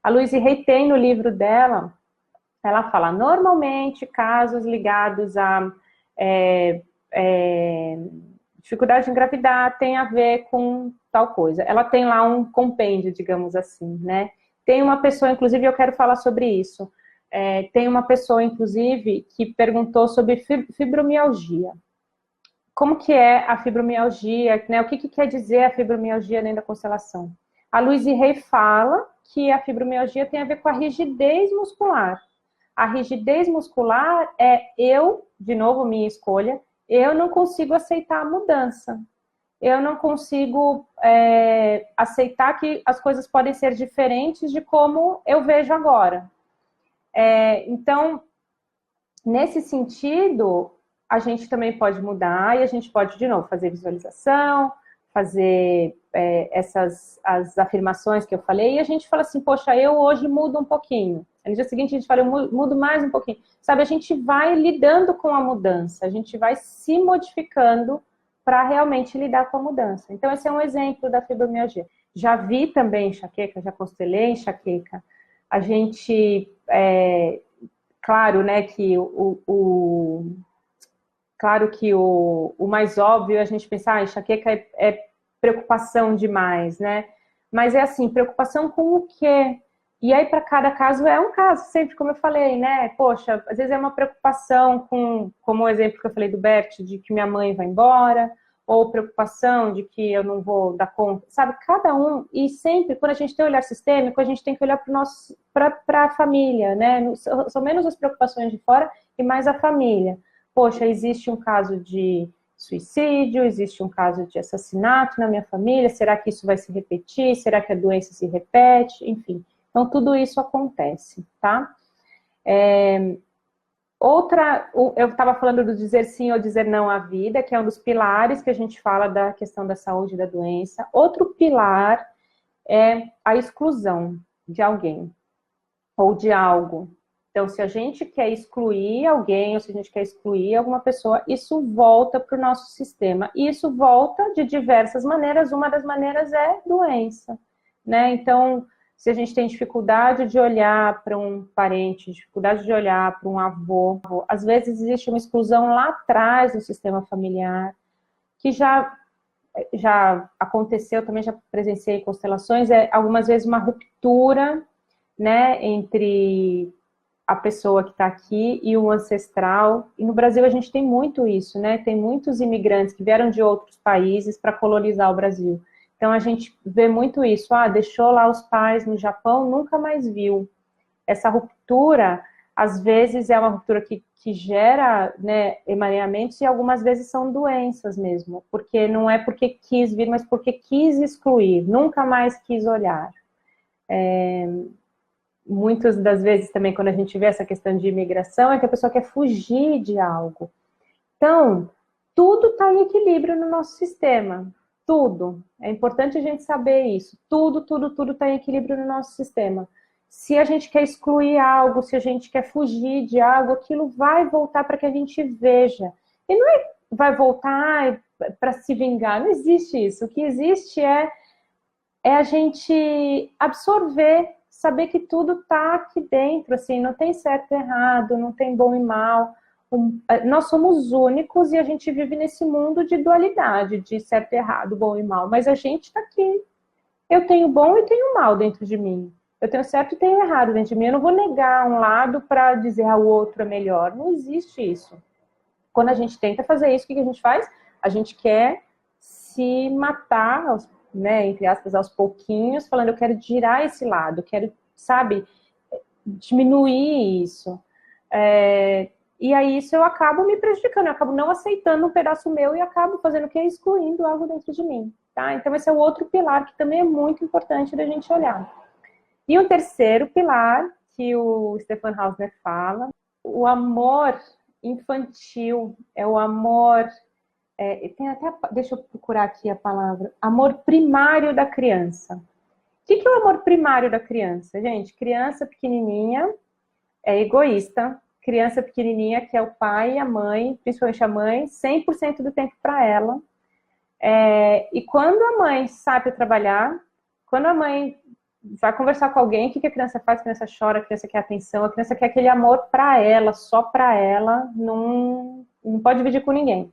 A Louise Hay tem no livro dela, ela fala, normalmente, casos ligados a dificuldade de engravidar tem a ver com tal coisa. Ela tem lá um compêndio, digamos assim, né? Tem uma pessoa, inclusive, eu quero falar sobre isso. Tem uma pessoa, inclusive, que perguntou sobre fibromialgia. Como que é a fibromialgia, né? O que quer dizer a fibromialgia dentro da constelação? A Louise Hay fala que a fibromialgia tem a ver com a rigidez muscular. A rigidez muscular de novo, minha escolha, eu não consigo aceitar a mudança. Eu não consigo aceitar que as coisas podem ser diferentes de como eu vejo agora. Então, nesse sentido, a gente também pode mudar e a gente pode, de novo, fazer visualização, fazer as afirmações que eu falei, e a gente fala assim, poxa, eu hoje mudo um pouquinho. No dia seguinte a gente fala, eu mudo mais um pouquinho. Sabe, a gente vai lidando com a mudança, a gente vai se modificando para realmente lidar com a mudança. Então, esse é um exemplo da fibromialgia. Já vi também enxaqueca, já constelei enxaqueca. A gente, claro, né, que claro que o mais óbvio é a gente pensar, enxaqueca é preocupação demais, né? Mas é assim, preocupação com o quê? E aí, para cada caso, é um caso, sempre como eu falei, né? Poxa, às vezes é uma preocupação como o exemplo que eu falei do Bert, de que minha mãe vai embora, ou preocupação de que eu não vou dar conta, sabe? Cada um, e sempre, quando a gente tem um olhar sistêmico, a gente tem que olhar para a família, né? São menos as preocupações de fora e mais a família. Poxa, existe um caso de suicídio, existe um caso de assassinato na minha família, será que isso vai se repetir? Será que a doença se repete? Enfim, então tudo isso acontece, tá? Eu estava falando do dizer sim ou dizer não à vida, que é um dos pilares que a gente fala da questão da saúde e da doença. Outro pilar é a exclusão de alguém ou de algo. Então, se a gente quer excluir alguém ou se a gente quer excluir alguma pessoa, isso volta para o nosso sistema. E isso volta de diversas maneiras. Uma das maneiras é doença, né? Então, se a gente tem dificuldade de olhar para um parente, dificuldade de olhar para um avô, às vezes existe uma exclusão lá atrás do sistema familiar, que já aconteceu, também já presenciei constelações, algumas vezes uma ruptura, né, entre a pessoa que está aqui e o ancestral. E no Brasil a gente tem muito isso, né? Tem muitos imigrantes que vieram de outros países para colonizar o Brasil. Então a gente vê muito isso. Deixou lá os pais no Japão, nunca mais viu. Essa ruptura, às vezes, é uma ruptura que gera, né, emaranhamentos e algumas vezes são doenças mesmo. Porque não é porque quis vir, mas porque quis excluir. Nunca mais quis olhar. Muitas das vezes também, quando a gente vê essa questão de imigração, é que a pessoa quer fugir de algo. Então, tudo está em equilíbrio no nosso sistema. Tudo. É importante a gente saber isso. Tudo está em equilíbrio no nosso sistema. Se a gente quer excluir algo, se a gente quer fugir de algo, aquilo vai voltar para que a gente veja. E não vai voltar para se vingar. Não existe isso. O que existe é a gente absorver, saber que tudo está aqui dentro, assim, não tem certo e errado, não tem bom e mal. Nós somos únicos e a gente vive nesse mundo de dualidade, de certo e errado, bom e mal, mas a gente está aqui. Eu tenho bom e tenho mal dentro de mim. Eu tenho certo e tenho errado dentro de mim. Eu não vou negar um lado para dizer o outro é melhor. Não existe isso. Quando a gente tenta fazer isso, o que a gente faz? A gente quer se matar, né, entre aspas, aos pouquinhos, falando, eu quero girar esse lado, quero, sabe, diminuir isso. E aí isso eu acabo me prejudicando, eu acabo não aceitando um pedaço meu e acabo fazendo o que? Excluindo algo dentro de mim, tá? Então esse é o outro pilar que também é muito importante da gente olhar. E o terceiro pilar, que o Stefan Hausner fala, o amor infantil, é o amor... tem até, deixa eu procurar aqui a palavra, amor primário da criança. O que é o amor primário da criança? Gente, criança pequenininha é egoísta, criança pequenininha que é o pai e a mãe, principalmente a mãe, 100% do tempo para ela. E quando a mãe sai para trabalhar, quando a mãe vai conversar com alguém, o que a criança faz? A criança chora, a criança quer atenção, a criança quer aquele amor para ela, só para ela, não pode dividir com ninguém.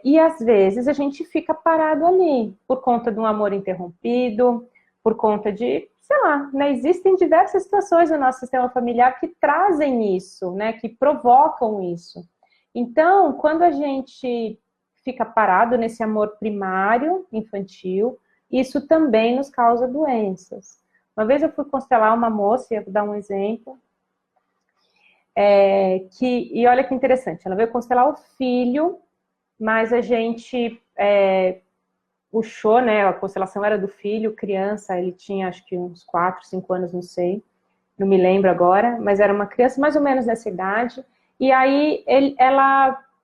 E às vezes a gente fica parado ali, por conta de um amor interrompido, por conta de, sei lá, né, existem diversas situações no nosso sistema familiar que trazem isso, né, que provocam isso. Então, quando a gente fica parado nesse amor primário, infantil, isso também nos causa doenças. Uma vez eu fui constelar uma moça, ia dar um exemplo, e olha que interessante, ela veio constelar o filho, mas a gente puxou, né, a constelação era do filho, criança, ele tinha acho que uns 4, 5 anos, não sei, não me lembro agora, mas era uma criança mais ou menos dessa idade, e aí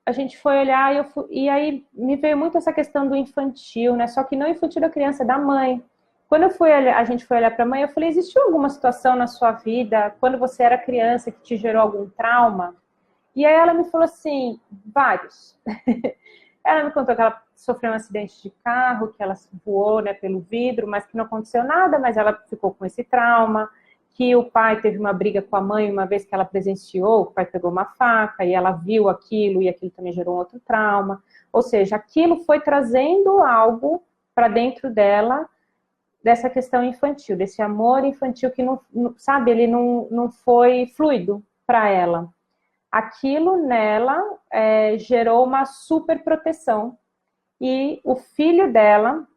a gente foi olhar, e aí me veio muito essa questão do infantil, né, só que não infantil da criança, da mãe. Quando a gente foi olhar para a mãe, eu falei, existiu alguma situação na sua vida, quando você era criança, que te gerou algum trauma? E aí ela me falou assim, vários. Ela me contou que ela sofreu um acidente de carro, que ela voou, né, pelo vidro, mas que não aconteceu nada, mas ela ficou com esse trauma, que o pai teve uma briga com a mãe uma vez que ela presenciou, o pai pegou uma faca e ela viu aquilo e aquilo também gerou um outro trauma. Ou seja, aquilo foi trazendo algo para dentro dela, dessa questão infantil, desse amor infantil que não sabe, ele não foi fluido para ela. Aquilo nela gerou uma super proteção. E o filho dela,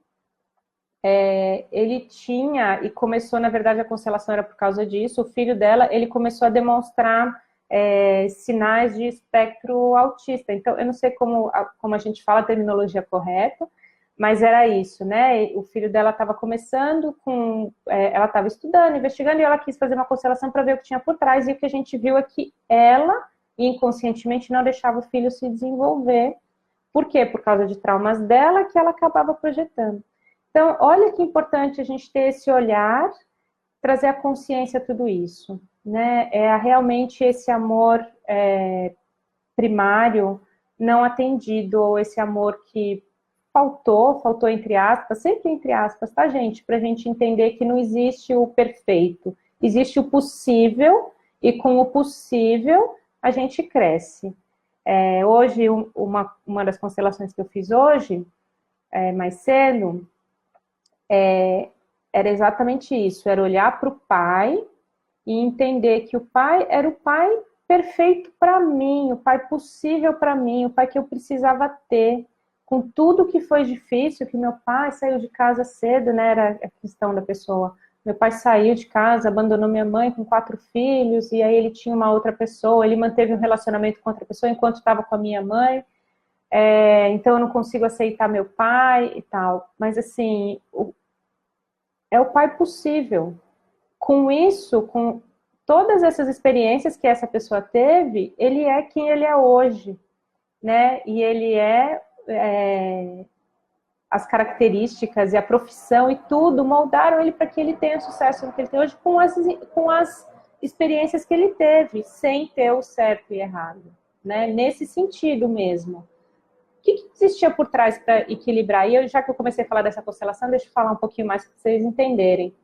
ele tinha, e começou, na verdade, a constelação era por causa disso, o filho dela, ele começou a demonstrar sinais de espectro autista. Então, eu não sei como a gente fala a terminologia correta, mas era isso, né? O filho dela estava começando ela estava estudando, investigando, e ela quis fazer uma constelação para ver o que tinha por trás, e o que a gente viu é que ela, inconscientemente, não deixava o filho se desenvolver. Por quê? Por causa de traumas dela que ela acabava projetando. Então, olha que importante a gente ter esse olhar, trazer a consciência a tudo isso, né? Realmente esse amor primário não atendido, ou esse amor que faltou entre aspas, sempre entre aspas, tá, gente? Pra gente entender que não existe o perfeito, existe o possível, e com o possível a gente cresce. Hoje, uma das constelações que eu fiz hoje, mais cedo, era exatamente isso, era olhar para o pai e entender que o pai era o pai perfeito para mim, o pai possível para mim, o pai que eu precisava ter, com tudo que foi difícil, que meu pai saiu de casa cedo, né, era a questão da pessoa. Meu pai saiu de casa, abandonou minha mãe com 4 filhos, e aí ele tinha uma outra pessoa, ele manteve um relacionamento com outra pessoa enquanto estava com a minha mãe, então eu não consigo aceitar meu pai e tal. Mas assim, é o pai possível. Com isso, com todas essas experiências que essa pessoa teve, ele é quem ele é hoje, né? E ele as características e a profissão e tudo moldaram ele para que ele tenha sucesso no que ele tem hoje, com as experiências que ele teve, sem ter o certo e errado, né? Nesse sentido mesmo. O que existia por trás para equilibrar? E já que eu comecei a falar dessa constelação, deixa eu falar um pouquinho mais para vocês entenderem. O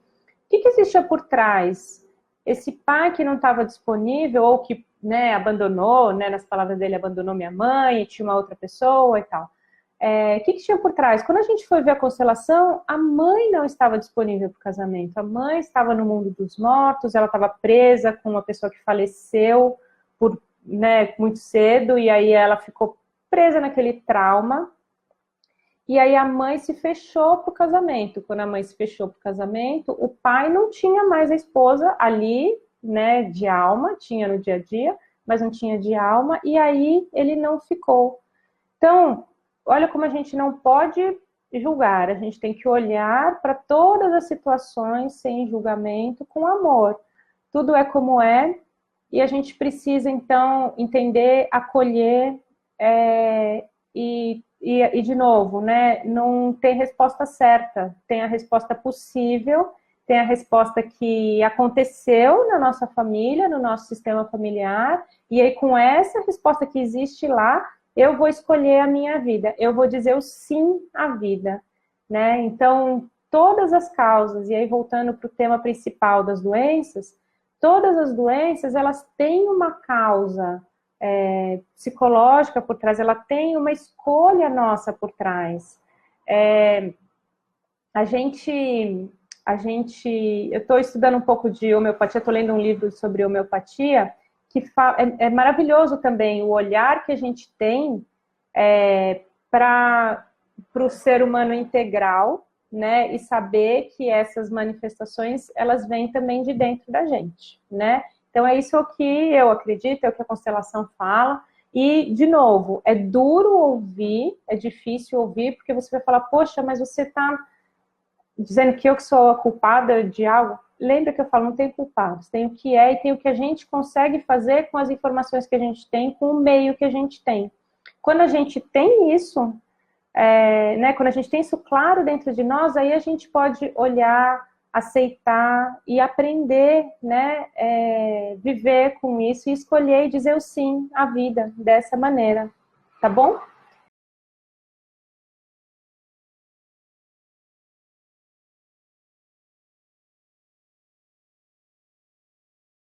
que existia por trás? Esse pai que não estava disponível, ou que, né, abandonou, né, nas palavras dele, abandonou minha mãe, e tinha uma outra pessoa e tal. O que tinha por trás? Quando a gente foi ver a constelação, a mãe não estava disponível para o casamento. A mãe estava no mundo dos mortos, ela estava presa com uma pessoa que faleceu muito cedo, e aí ela ficou presa naquele trauma. E aí a mãe se fechou para o casamento. Quando a mãe se fechou para o casamento, o pai não tinha mais a esposa ali, né, de alma, tinha no dia a dia, mas não tinha de alma, e aí ele não ficou. Então, olha como a gente não pode julgar, a gente tem que olhar para todas as situações sem julgamento, com amor. Tudo é como é, e a gente precisa, então, entender, acolher, e de novo, né, não tem resposta certa, tem a resposta possível, tem a resposta que aconteceu na nossa família, no nosso sistema familiar, e aí com essa resposta que existe lá, eu vou escolher a minha vida, eu vou dizer o sim à vida, né? Então, todas as causas, e aí voltando para o tema principal das doenças, todas as doenças, elas têm uma causa psicológica por trás, ela tem uma escolha nossa por trás. Eu estou estudando um pouco de homeopatia, estou lendo um livro sobre homeopatia, que é maravilhoso também o olhar que a gente tem para o ser humano integral, né, e saber que essas manifestações, elas vêm também de dentro da gente, né? Então, é isso que eu acredito, é o que a constelação fala. E, de novo, é duro ouvir, é difícil ouvir, porque você vai falar, poxa, mas você está dizendo que eu que sou a culpada de algo. Lembra que eu falo, não tem culpados, tem o que é e tem o que a gente consegue fazer com as informações que a gente tem, com o meio que a gente tem. Quando a gente tem isso, né, quando a gente tem isso claro dentro de nós, aí a gente pode olhar, aceitar e aprender, né, viver com isso e escolher e dizer o sim à vida dessa maneira, tá bom?